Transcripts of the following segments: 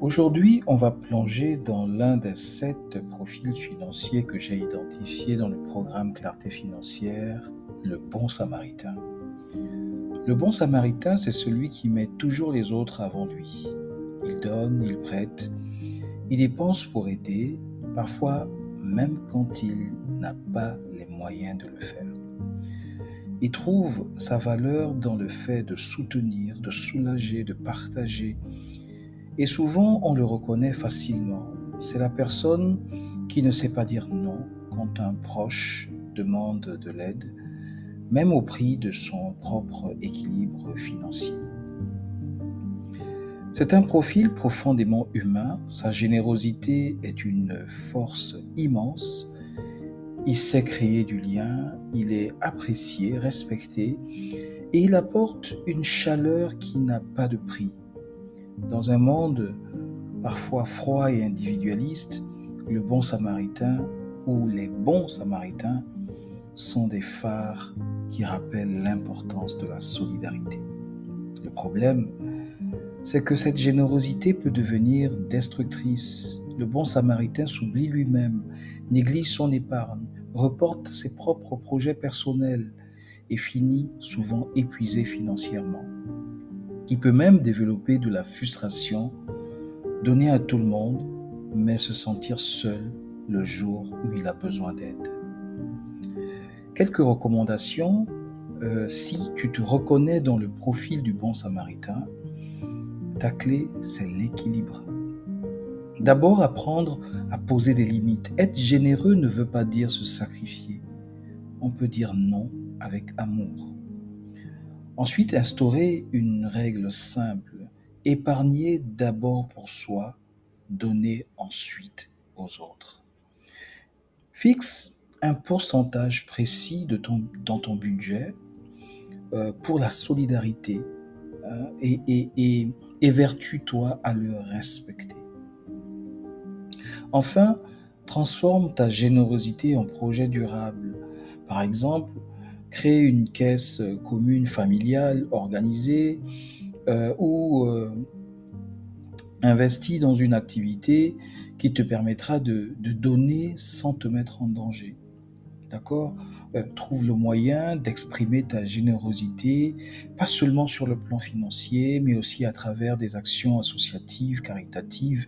Aujourd'hui, on va plonger dans l'un des 7 profils financiers que j'ai identifiés dans le programme Clarté financière, le bon samaritain. Le bon samaritain, c'est celui qui met toujours les autres avant lui. Il donne, il prête, il dépense pour aider, parfois même quand il n'a pas les moyens de le faire. Il trouve sa valeur dans le fait de soutenir, de soulager, de partager. Et souvent, on le reconnaît facilement. C'est la personne qui ne sait pas dire non quand un proche demande de l'aide, même au prix de son propre équilibre financier. C'est un profil profondément humain, sa générosité est une force immense, il sait créer du lien, il est apprécié, respecté et il apporte une chaleur qui n'a pas de prix. Dans un monde parfois froid et individualiste, le bon samaritain ou les bons samaritains sont des phares qui rappellent l'importance de la solidarité. Le problème, c'est que cette générosité peut devenir destructrice. Le bon samaritain s'oublie lui-même, néglige son épargne, reporte ses propres projets personnels et finit souvent épuisé financièrement. Il peut même développer de la frustration, donner à tout le monde, mais se sentir seul le jour où il a besoin d'aide. Quelques recommandations, si tu te reconnais dans le profil du bon samaritain, ta clé, c'est l'équilibre. D'abord, apprendre à poser des limites. Être généreux ne veut pas dire se sacrifier. On peut dire non avec amour. Ensuite, instaurer une règle simple. Épargner d'abord pour soi, donner ensuite aux autres. Fixe un pourcentage précis dans ton budget pour la solidarité et évertue-toi à le respecter. Enfin, transforme ta générosité en projet durable. Par exemple, crée une caisse commune familiale organisée ou investis dans une activité qui te permettra de donner sans te mettre en danger. D'accord? Trouve le moyen d'exprimer ta générosité, pas seulement sur le plan financier, mais aussi à travers des actions associatives, caritatives,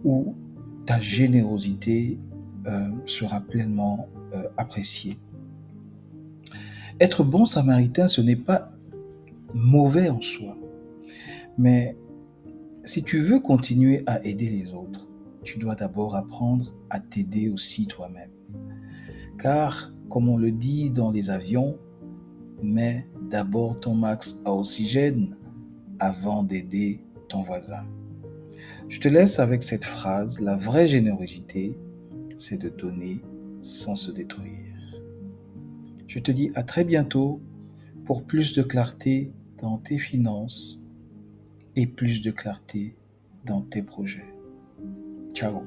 où ta générosité sera pleinement appréciée. Être bon samaritain, ce n'est pas mauvais en soi, mais si tu veux continuer à aider les autres, tu dois d'abord apprendre à t'aider aussi toi-même. Car, comme on le dit dans les avions, mets d'abord ton max à oxygène avant d'aider ton voisin. Je te laisse avec cette phrase, la vraie générosité, c'est de donner sans se détruire. Je te dis à très bientôt pour plus de clarté dans tes finances et plus de clarté dans tes projets. Ciao.